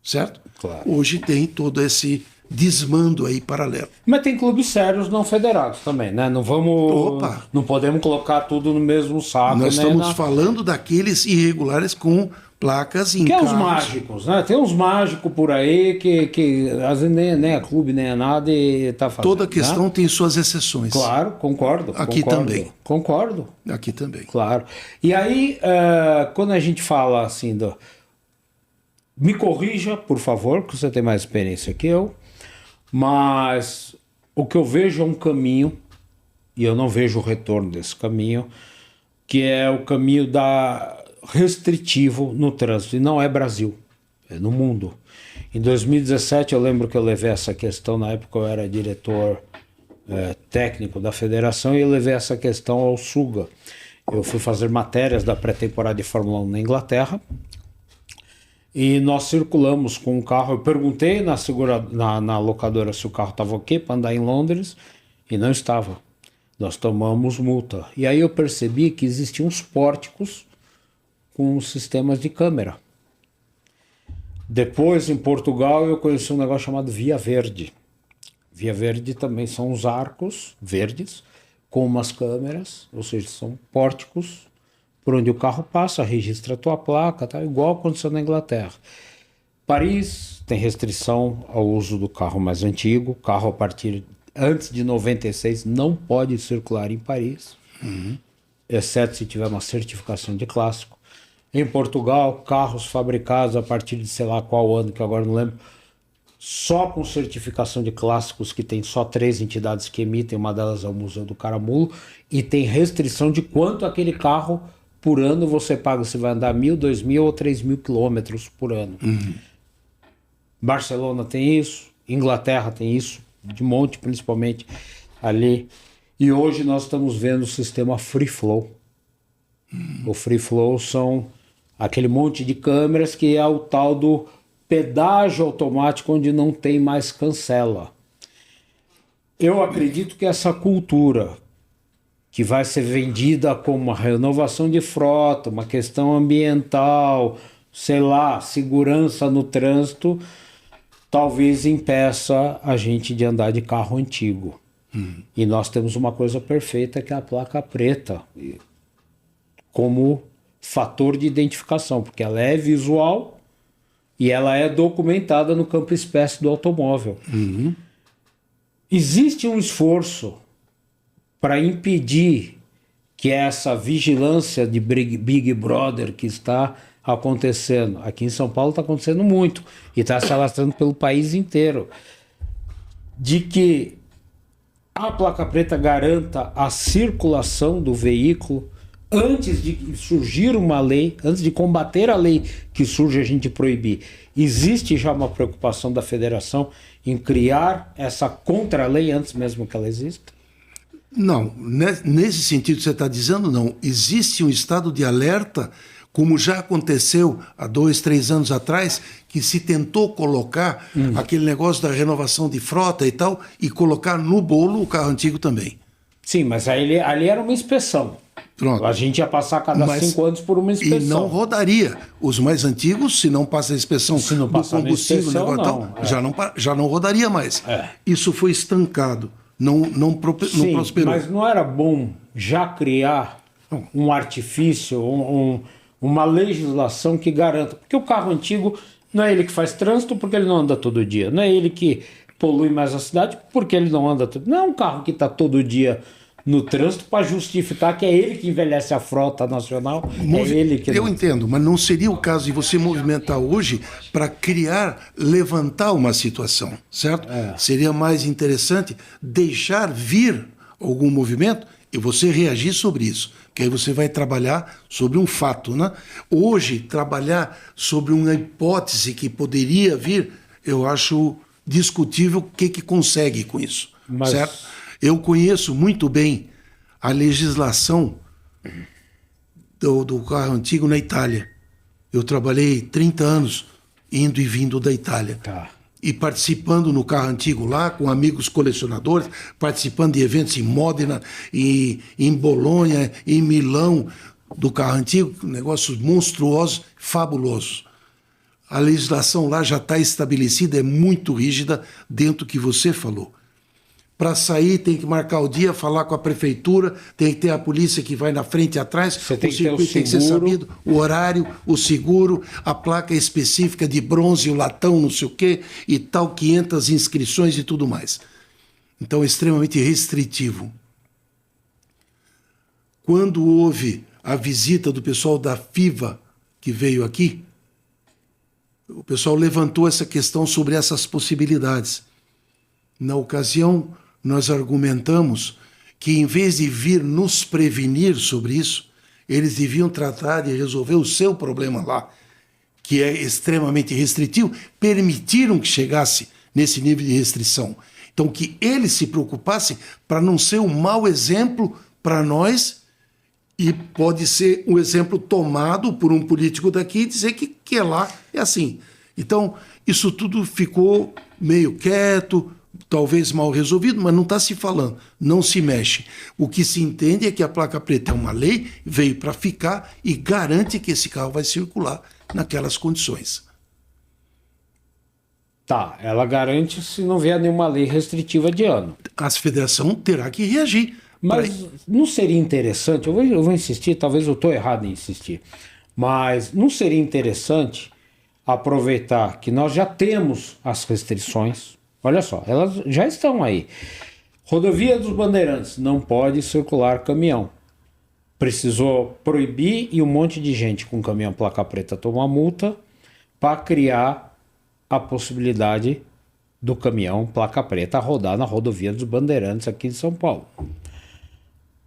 Certo? Claro. Hoje tem todo esse desmando aí paralelo. Mas tem clubes sérios não federados também, né? Não vamos... Não podemos colocar tudo no mesmo saco. Nós estamos falando daqueles irregulares com placas em carros. Que é os mágicos, né? Tem uns mágicos por aí que às vezes nem é clube, nem é nada e tá fazendo. Toda questão, né? Tem suas exceções. Claro, concordo. Aqui também. Concordo. Aqui também. Claro. E aí, quando a gente fala assim do... Me corrija, por favor, que você tem mais experiência que eu, mas o que eu vejo é um caminho, e eu não vejo o retorno desse caminho, que é o caminho restritivo no trânsito, e não é Brasil, é no mundo. Em 2017 eu lembro que eu levei essa questão, na época eu era diretor técnico da federação, e eu levei essa questão ao Suga. Eu fui fazer matérias da pré-temporada de Fórmula 1 na Inglaterra, e nós circulamos com um carro. Eu perguntei na locadora se o carro estava ok para andar em Londres, e não estava. Nós tomamos multa. E aí eu percebi que existiam uns pórticos com sistemas de câmera. Depois, em Portugal, eu conheci um negócio chamado Via Verde. Via Verde também são os arcos verdes com umas câmeras, ou seja, são pórticos por onde o carro passa, registra a tua placa, tá? Igual aconteceu na Inglaterra. Paris tem restrição ao uso do carro mais antigo, carro a partir antes de 96 não pode circular em Paris, exceto se tiver uma certificação de clássico. Em Portugal, carros fabricados a partir de sei lá qual ano, que eu agora não lembro, só com certificação de clássicos, que tem só 3 entidades que emitem, uma delas é o Museu do Caramulo, e tem restrição de quanto aquele carro por ano você paga, se vai andar 1.000, 2.000 ou 3.000 quilômetros por ano. Barcelona tem isso, Inglaterra tem isso, de monte, principalmente ali. E hoje nós estamos vendo o sistema Free Flow. O Free Flow são aquele monte de câmeras que é o tal do pedágio automático, onde não tem mais cancela. Eu acredito que essa cultura, que vai ser vendida como uma renovação de frota, uma questão ambiental, sei lá, segurança no trânsito, talvez impeça a gente de andar de carro antigo. E nós temos uma coisa perfeita, que é a placa preta, como fator de identificação, porque ela é visual e ela é documentada no campo espécie do automóvel. Existe um esforço para impedir que essa vigilância de Big Brother que está acontecendo, aqui em São Paulo está acontecendo muito, e está se alastrando pelo país inteiro, de que a placa preta garanta a circulação do veículo antes de surgir uma lei, antes de combater a lei que surge a gente proibir. Existe já uma preocupação da federação em criar essa contra-lei antes mesmo que ela exista? Não, nesse sentido que você está dizendo, não. Existe um estado de alerta, como já aconteceu há 2, 3 anos atrás, que se tentou colocar aquele negócio da renovação de frota e tal, e colocar no bolo o carro antigo também. Sim, mas ali era uma inspeção. Pronto. A gente ia passar cada 5 anos por uma inspeção. E não rodaria. Os mais antigos, se não passa a inspeção se não do passar combustível, inspeção, negócio, tal, já não rodaria mais. Isso foi estancado. Não prosperou. Mas não era bom já criar um artifício, uma legislação que garanta? Porque o carro antigo não é ele que faz trânsito porque ele não anda todo dia. Não é ele que polui mais a cidade porque ele não anda todo dia. Não é um carro que está todo dia no trânsito para justificar que é ele que envelhece a frota nacional. Eu entendo, mas não seria o caso de você movimentar hoje para levantar uma situação, certo? Seria mais interessante deixar vir algum movimento e você reagir sobre isso, que aí você vai trabalhar sobre um fato, né? Hoje, trabalhar sobre uma hipótese que poderia vir, eu acho discutível o que consegue com isso, certo? Eu conheço muito bem a legislação do carro antigo na Itália. Eu trabalhei 30 anos indo e vindo da Itália. E participando no carro antigo lá, com amigos colecionadores, participando de eventos em Módena, em Bolonha, em Milão, do carro antigo, negócios monstruosos, fabulosos. A legislação lá já está estabelecida, é muito rígida dentro do que você falou. Para sair tem que marcar o dia, falar com a prefeitura, tem que ter a polícia que vai na frente e atrás, o circuito tem que ser sabido, o horário, o seguro, a placa específica de bronze, o latão, não sei o quê, e tal, 500 inscrições e tudo mais. Então é extremamente restritivo. Quando houve a visita do pessoal da FIVA que veio aqui, o pessoal levantou essa questão sobre essas possibilidades. Na ocasião, nós argumentamos que, em vez de vir nos prevenir sobre isso, eles deviam tratar de resolver o seu problema lá, que é extremamente restritivo, permitiram que chegasse nesse nível de restrição. Então, que eles se preocupassem para não ser um mau exemplo para nós, e pode ser um exemplo tomado por um político daqui e dizer que lá é assim. Então, isso tudo ficou meio quieto, talvez mal resolvido, mas não está se falando, não se mexe. O que se entende é que a placa preta é uma lei, veio para ficar e garante que esse carro vai circular naquelas condições. Tá, ela garante se não vier nenhuma lei restritiva de ano. A federação terá que reagir. Mas não seria interessante, eu vou insistir, talvez eu estou errado em insistir, mas não seria interessante aproveitar que nós já temos as restrições, olha só, elas já estão aí. Rodovia dos Bandeirantes, não pode circular caminhão. Precisou proibir e um monte de gente com caminhão placa preta tomar multa para criar a possibilidade do caminhão placa preta rodar na rodovia dos Bandeirantes aqui em São Paulo.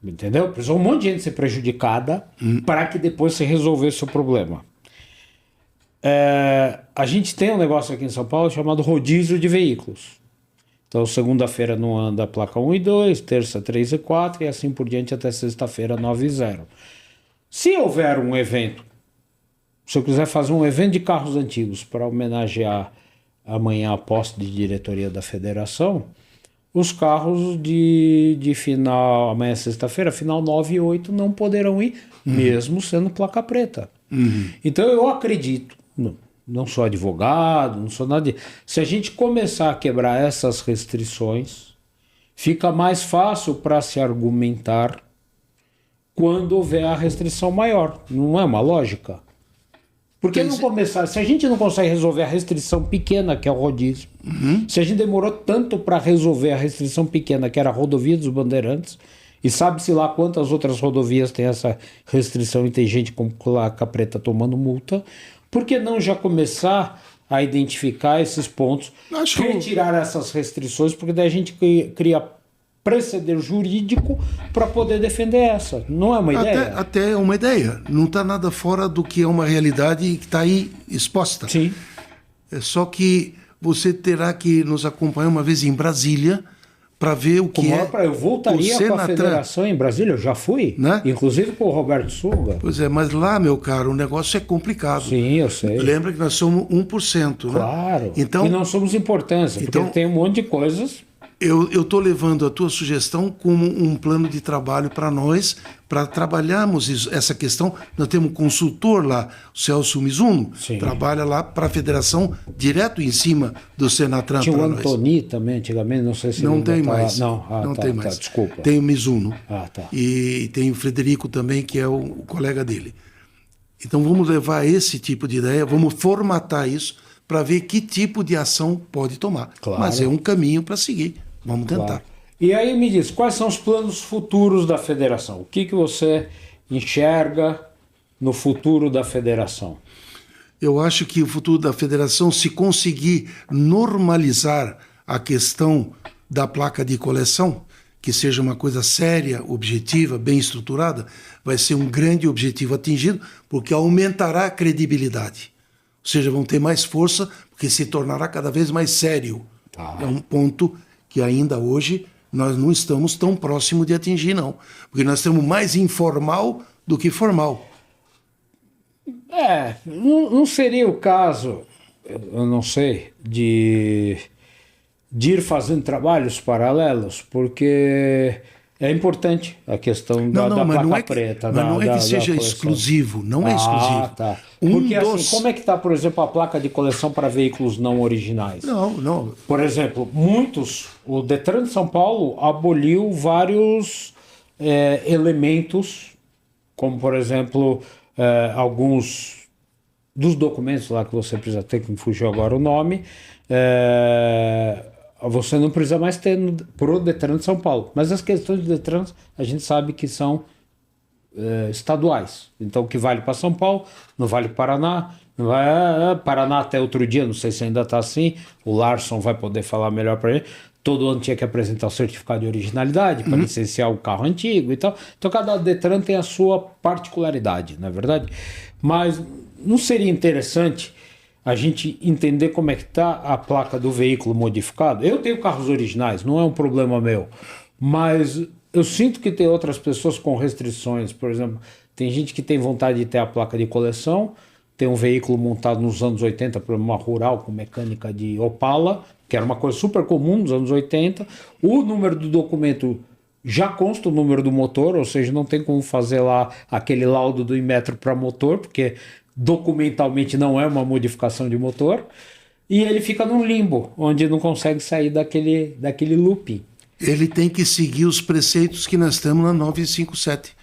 Entendeu? Precisou um monte de gente ser prejudicada para que depois se resolvesse o problema. A gente tem um negócio aqui em São Paulo chamado rodízio de veículos. Então, segunda-feira não anda a placa 1 e 2, terça 3 e 4 e assim por diante até sexta-feira 9 e 0. Se houver um evento, se eu quiser fazer um evento de carros antigos para homenagear amanhã a posse de diretoria da federação, os carros de final, amanhã sexta-feira, final 9 e 8 não poderão ir, mesmo sendo placa preta. Então eu acredito, não sou advogado, não sou nada. Se a gente começar a quebrar essas restrições, fica mais fácil para se argumentar quando houver a restrição maior. Não é uma lógica? Por que não começar? Se a gente não consegue resolver a restrição pequena, que é o rodízio, se a gente demorou tanto para resolver a restrição pequena, que era a rodovia dos Bandeirantes, e sabe-se lá quantas outras rodovias tem essa restrição e tem gente com placa preta tomando multa, por que não já começar a identificar esses pontos, retirar essas restrições, porque daí a gente cria preceder jurídico para poder defender essa. Não é uma ideia? Até é uma ideia. Não está nada fora do que é uma realidade que está aí exposta. Sim. Só que você terá que nos acompanhar uma vez em Brasília para ver o que eu voltaria com a federação em Brasília, eu já fui, né? Inclusive com o Roberto Suga. Pois é, mas lá, meu caro, o negócio é complicado. Sim, eu sei. Lembra que nós somos 1%, né? Claro, então, e não somos importância, porque tem um monte de coisas. Eu estou levando a tua sugestão como um plano de trabalho para nós, para trabalharmos essa questão. Nós temos um consultor lá, o Celso Mizuno, trabalha lá para a federação, direto em cima do Senatran. Tinha o Antoni também, antigamente, não sei se não tem mais. Não tem mais. Desculpa. Tem o Mizuno. Tá. E tem o Frederico também, que é o colega dele. Então vamos levar esse tipo de ideia, vamos formatar isso para ver que tipo de ação pode tomar. Claro. Mas é um caminho para seguir. Vamos tentar. Claro. E aí me diz, quais são os planos futuros da federação? O que você enxerga no futuro da federação? Eu acho que o futuro da federação, se conseguir normalizar a questão da placa de coleção, que seja uma coisa séria, objetiva, bem estruturada, vai ser um grande objetivo atingido, porque aumentará a credibilidade. Ou seja, vão ter mais força, porque se tornará cada vez mais sério. É um ponto que ainda hoje nós não estamos tão próximos de atingir, não. Porque nós estamos mais informal do que formal. Não seria o caso, eu não sei, de ir fazendo trabalhos paralelos, porque é importante a questão da placa preta. Mas não é que seja exclusivo, não é exclusivo. Tá. Porque assim, como é que está, por exemplo, a placa de coleção para veículos não originais? Não. Por exemplo, o Detran de São Paulo aboliu vários elementos, como por exemplo, alguns dos documentos lá que você precisa ter, que me fugiu agora o nome, você não precisa mais ter pro Detran de São Paulo. Mas as questões de Detran a gente sabe que são estaduais. Então o que vale para São Paulo não vale para Paraná. Não vai, Paraná até outro dia, não sei se ainda está assim. O Larson vai poder falar melhor para ele. Todo ano tinha que apresentar o certificado de originalidade para licenciar o carro antigo e tal. Então cada Detran tem a sua particularidade, não é verdade? Mas não seria interessante a gente entender como é que está a placa do veículo modificado? Eu tenho carros originais, não é um problema meu, mas eu sinto que tem outras pessoas com restrições. Por exemplo, tem gente que tem vontade de ter a placa de coleção, tem um veículo montado nos anos 80 para uma rural com mecânica de Opala, que era uma coisa super comum nos anos 80. O número do documento já consta o número do motor, ou seja, não tem como fazer lá aquele laudo do Inmetro para motor, porque documentalmente não é uma modificação de motor, e ele fica num limbo, onde não consegue sair daquele looping. Ele tem que seguir os preceitos que nós temos na 957,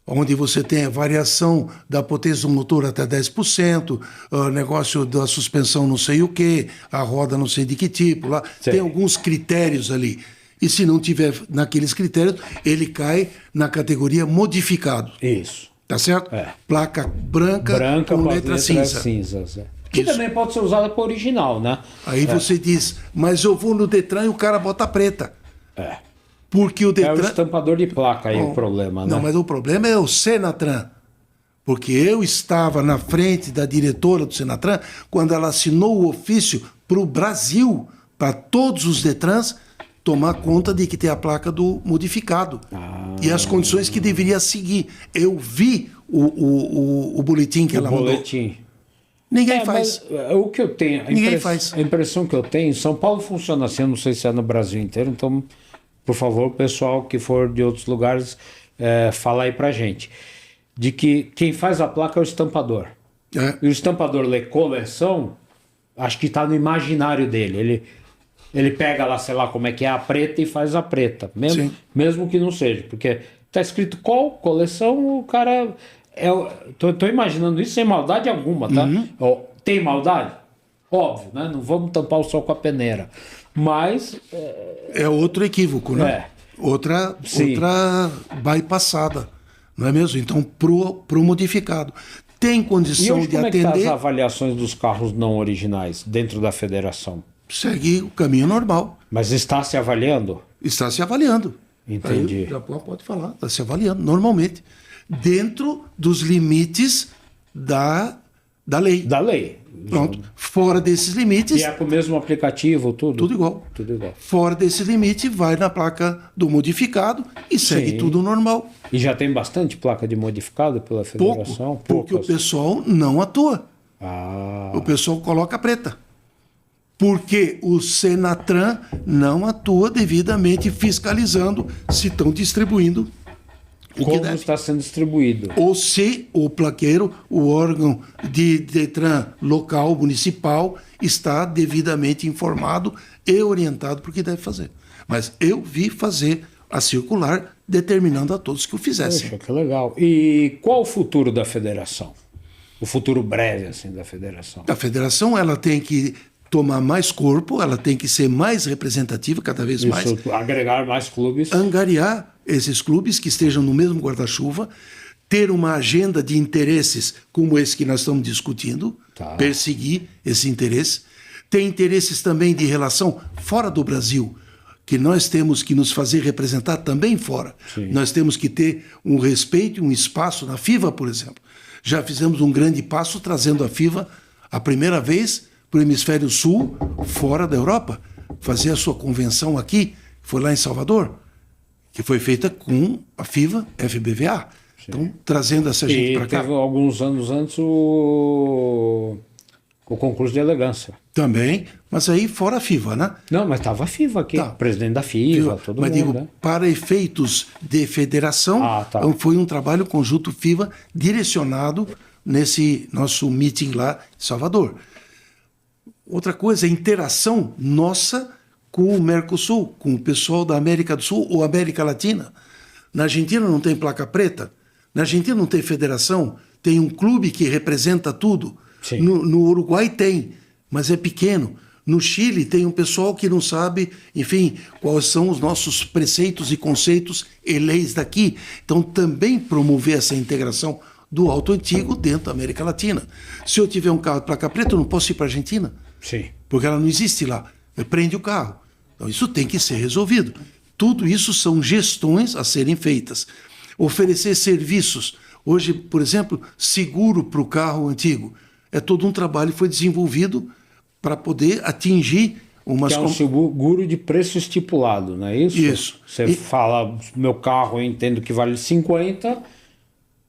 onde você tem a variação da potência do motor até 10%, o negócio da suspensão não sei o que, a roda não sei de que tipo, lá tem alguns critérios ali. e se não tiver naqueles critérios, ele cai na categoria modificado. Isso. Tá certo? Placa branca com letras cinzas. Que também pode ser usada para original, né? Aí você diz, mas eu vou no Detran e o cara bota preta. Porque o Detran... É o estampador de placa aí o problema, né? Não, mas o problema é o Senatran. Porque eu estava na frente da diretora do Senatran quando ela assinou o ofício para o Brasil, para todos os Detrans, tomar conta de que tem a placa do modificado. E as condições que deveria seguir. Eu vi o boletim que ela mandou. Ninguém faz. O que eu tenho, Ninguém faz. A impressão que eu tenho, São Paulo funciona assim, eu não sei se é no Brasil inteiro, então, por favor, o pessoal que for de outros lugares, fala aí pra gente. De que quem faz a placa é o estampador. E o estampador lê coleção, acho que está no imaginário dele. Ele pega lá, sei lá, como é que é a preta e faz a preta. Mesmo que não seja. Porque tá escrito qual coleção, o cara... Tô imaginando isso sem maldade alguma, tá? Tem maldade? Óbvio, né? Não vamos tampar o sol com a peneira. Mas... É outro equívoco, né? Outra bypassada. Não é mesmo? Então, pro modificado. Tem condição de atender... como é que tá as avaliações dos carros não originais dentro da federação? Segue o caminho normal. Mas está se avaliando? Está se avaliando. Entendi. Aí, o Japão pode falar, está se avaliando normalmente. Dentro dos limites da lei. Da lei. Pronto. Fora desses limites... E é com o mesmo aplicativo, tudo? Tudo igual. Fora desse limite, vai na placa do modificado e segue tudo normal. E já tem bastante placa de modificado pela federação? Porque o pessoal não atua. O pessoal coloca preta. Porque o Senatran não atua devidamente fiscalizando se estão distribuindo o que deve. Está sendo distribuído. Ou se o plaqueiro, o órgão de Detran local, municipal, está devidamente informado e orientado para o que deve fazer. Mas eu vi fazer a circular determinando a todos que o fizessem. Poxa, que legal. E qual o futuro da federação? O futuro breve assim, da federação? A federação ela tem que tomar mais corpo, ela tem que ser mais representativa cada vez mais. Agregar mais clubes. Angariar esses clubes que estejam no mesmo guarda-chuva, ter uma agenda de interesses como esse que nós estamos discutindo, perseguir esse interesse. Tem interesses também de relação fora do Brasil, que nós temos que nos fazer representar também fora. Nós temos que ter um respeito, um espaço na FIFA, por exemplo. Já fizemos um grande passo trazendo a FIFA a primeira vez para o Hemisfério Sul, fora da Europa, fazer a sua convenção aqui, foi lá em Salvador, que foi feita com a FIFA FBVA. Então, trazendo essa gente para cá. E teve alguns anos antes o concurso de elegância. Também, mas aí fora a FIFA, né? Não, mas estava a FIFA aqui, presidente da FIFA, todo mundo. Mas digo, né? Para efeitos de federação, foi um trabalho conjunto FIFA direcionado nesse nosso meeting lá em Salvador. Outra coisa, a interação nossa com o Mercosul, com o pessoal da América do Sul ou América Latina. Na Argentina não tem placa preta, na Argentina não tem federação, tem um clube que representa tudo. No Uruguai tem, mas é pequeno. No Chile tem um pessoal que não sabe, enfim, quais são os nossos preceitos e conceitos e leis daqui. Então também promover essa integração do alto antigo dentro da América Latina. Se eu tiver um carro de placa preta, eu não posso ir para a Argentina. Porque ela não existe lá. Prende o carro. Então isso tem que ser resolvido. Tudo isso são gestões a serem feitas. Oferecer serviços. Hoje, por exemplo, seguro para o carro antigo. É todo um trabalho que foi desenvolvido para poder atingir umas... Que é um seguro de preço estipulado, não é isso? Isso. Você fala, meu carro eu entendo que vale 50...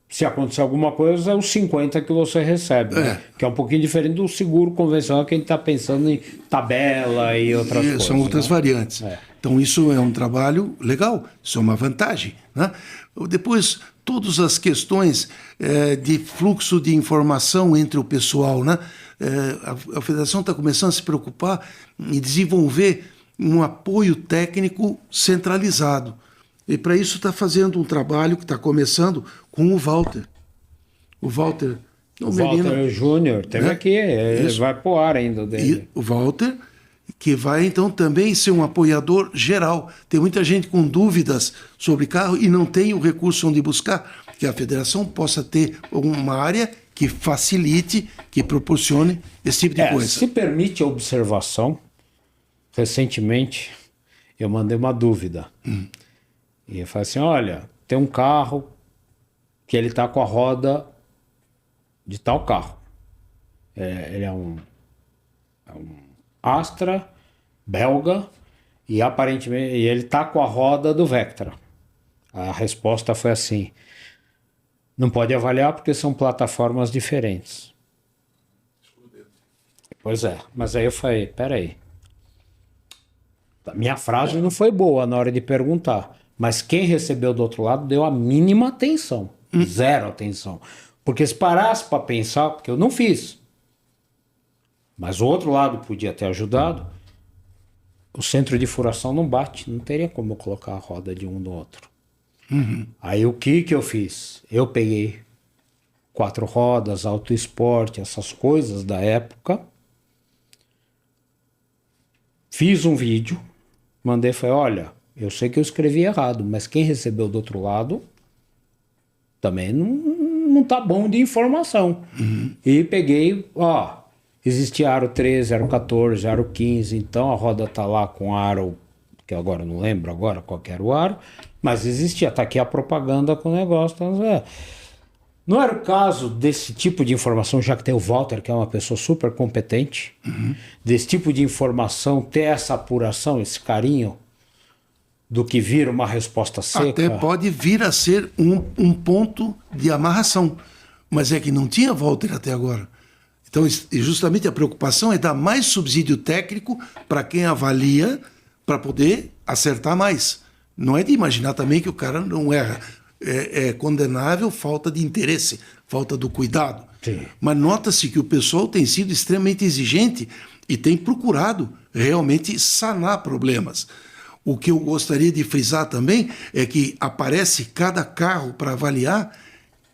Se acontecer alguma coisa, é os 50 que você recebe, né? Que é um pouquinho diferente do seguro convencional que a gente está pensando em tabela e outras coisas. São outras variantes. Então isso é um trabalho legal, isso é uma vantagem, né? Depois, todas as questões de fluxo de informação entre o pessoal, né? A federação está começando a se preocupar em desenvolver um apoio técnico centralizado. E para isso está fazendo um trabalho que está começando com o Walter. O Walter... O Walter Júnior, teve aqui, ele vai pro ar ainda dele. E o Walter, que vai então também ser um apoiador geral. Tem muita gente com dúvidas sobre carro e não tem o recurso onde buscar, que a federação possa ter uma área que facilite, que proporcione esse tipo de coisa. Se permite a observação, recentemente eu mandei uma dúvida. E eu falei assim, olha, tem um carro que ele está com a roda de tal carro. Ele é um Astra belga e aparentemente ele está com a roda do Vectra. A resposta foi assim, não pode avaliar porque são plataformas diferentes. Pois é, mas aí eu falei, peraí, a minha frase não foi boa na hora de perguntar, mas quem recebeu do outro lado deu a mínima atenção, zero atenção. Porque se parasse para pensar, porque eu não fiz, mas o outro lado podia ter ajudado, o centro de furação não bate, não teria como eu colocar a roda de um no outro. Aí o que eu fiz? Eu peguei 4 rodas, Auto Sport, essas coisas da época, fiz um vídeo, mandei e falei, olha, eu sei que eu escrevi errado, mas quem recebeu do outro lado também não tá bom de informação. E peguei, existia aro 13, aro 14, aro 15, então a roda tá lá com aro, que agora eu não lembro agora qual que era o aro, mas existia, tá aqui a propaganda com o negócio. Então, não era o caso desse tipo de informação, já que tem o Walter, que é uma pessoa super competente, desse tipo de informação, ter essa apuração, esse carinho, do que vir uma resposta seca. Até pode vir a ser um ponto de amarração, mas é que não tinha Walter até agora. Então, justamente a preocupação é dar mais subsídio técnico para quem avalia, para poder acertar mais. Não é de imaginar também que o cara não erra. É condenável falta de interesse, falta do cuidado. Sim. Mas nota-se que o pessoal tem sido extremamente exigente e tem procurado realmente sanar problemas. O que eu gostaria de frisar também é que aparece cada carro para avaliar,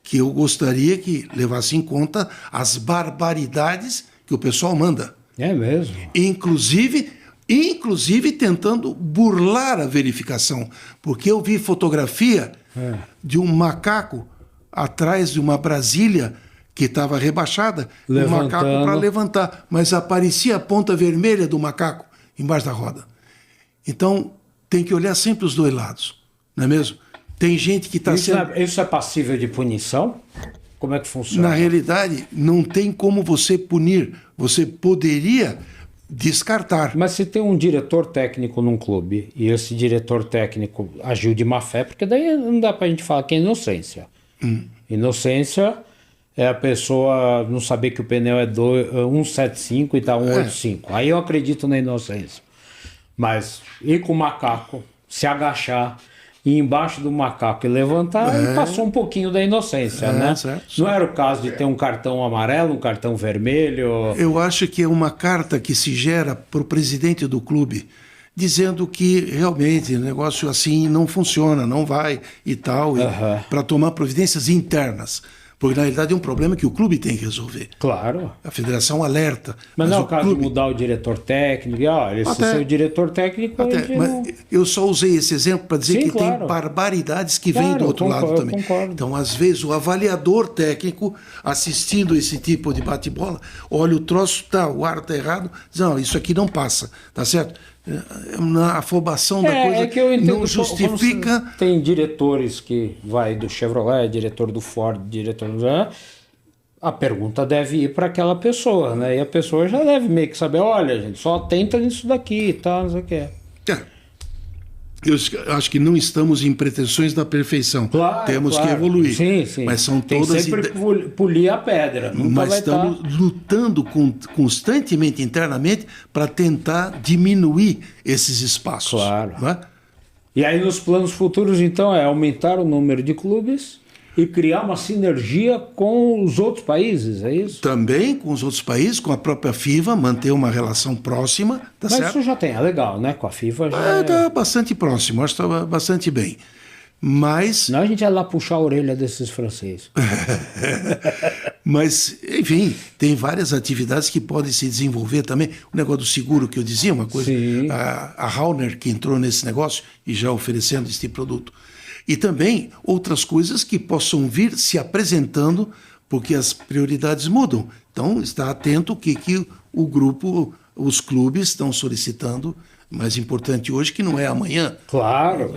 que eu gostaria que levasse em conta as barbaridades que o pessoal manda. É mesmo? Inclusive tentando burlar a verificação, porque eu vi fotografia de um macaco atrás de uma Brasília que estava rebaixada, um macaco para levantar, mas aparecia a ponta vermelha do macaco embaixo da roda. Então, tem que olhar sempre os dois lados, não é mesmo? Tem gente que está sendo... Isso é passível de punição? Como é que funciona? Na realidade, não tem como você punir. Você poderia descartar. Mas se tem um diretor técnico num clube e esse diretor técnico agiu de má fé, porque daí não dá para a gente falar que é inocência. Inocência é a pessoa não saber que o pneu é 175 e está 185. Aí eu acredito na inocência. Mas ir com o macaco, se agachar, ir embaixo do macaco e levantar, passou um pouquinho da inocência, né? Certo. Não era o caso de ter um cartão amarelo, um cartão vermelho? Eu acho que é uma carta que se gera para o presidente do clube, dizendo que realmente o negócio assim não funciona, não vai e tal, para tomar providências internas. Porque, na realidade, é um problema que o clube tem que resolver. Claro. A federação alerta. Mas não é o caso de mudar o diretor técnico. Esse seu diretor técnico... Eu só usei esse exemplo para dizer que tem barbaridades que vêm do outro lado também. Concordo. Então, às vezes, o avaliador técnico, assistindo esse tipo de bate-bola, olha o troço, o ar está errado, diz, não, isso aqui não passa, tá certo? Na afobação da coisa que eu entendo, não justifica... Tem diretores que vai do Chevrolet, diretor do Ford, diretor do... A pergunta deve ir para aquela pessoa, né? E a pessoa já deve meio que saber, olha, gente, só atenta nisso daqui e tal, não sei o que. Eu acho que não estamos em pretensões da perfeição. Temos que evoluir. Sim. Mas são tem todas sempre polir a pedra. Mas estamos lutando constantemente internamente para tentar diminuir esses espaços. Claro. Não é? E aí nos planos futuros, então, é aumentar o número de clubes e criar uma sinergia com os outros países, é isso? Também com os outros países, com a própria FIFA, manter uma relação próxima. Tá Mas certo? isso já tem, é legal, né? Com a FIFA já Está bastante próximo, acho que está bastante bem. Mas... Senão a gente ia lá puxar a orelha desses franceses. Mas, enfim, tem várias atividades que podem se desenvolver também. O negócio do seguro que eu dizia, uma coisa, a Rauner que entrou nesse negócio e já oferecendo este produto. E também outras coisas que possam vir se apresentando, porque as prioridades mudam. Então, está atento o que o grupo, os clubes estão solicitando. Mais importante hoje que não é amanhã. Claro.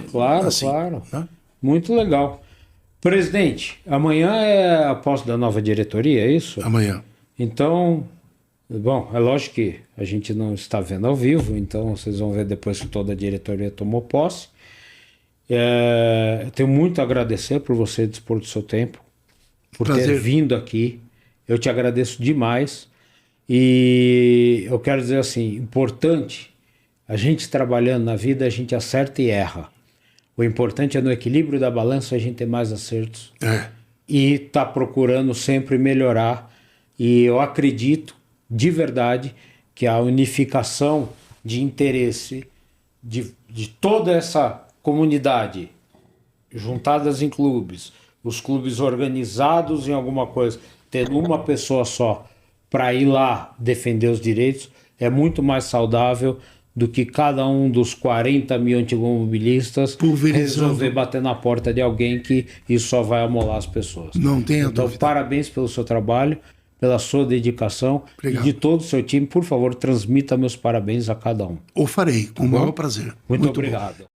Né? Muito legal. Presidente, amanhã é a posse da nova diretoria, é isso? Amanhã. Então, bom, é lógico que a gente não está vendo ao vivo, então vocês vão ver depois que toda a diretoria tomou posse. Eu tenho muito a agradecer por você dispor do seu tempo, por ter vindo aqui. Eu te agradeço demais. E eu quero dizer assim, importante, a gente trabalhando na vida, a gente acerta e erra. O importante é no equilíbrio da balança a gente ter mais acertos e tá procurando sempre melhorar. E eu acredito de verdade que a unificação de interesse de toda essa comunidade juntadas em clubes, os clubes organizados em alguma coisa, tendo uma pessoa só para ir lá defender os direitos, é muito mais saudável do que cada um dos 40 mil antigomobilistas resolver bater na porta de alguém, que isso só vai amolar as pessoas. Não tenha dúvida. Então, parabéns pelo seu trabalho, pela sua dedicação. Obrigado. E de todo o seu time, por favor, transmita meus parabéns a cada um. O farei, com o maior prazer. Muito obrigado. Bom.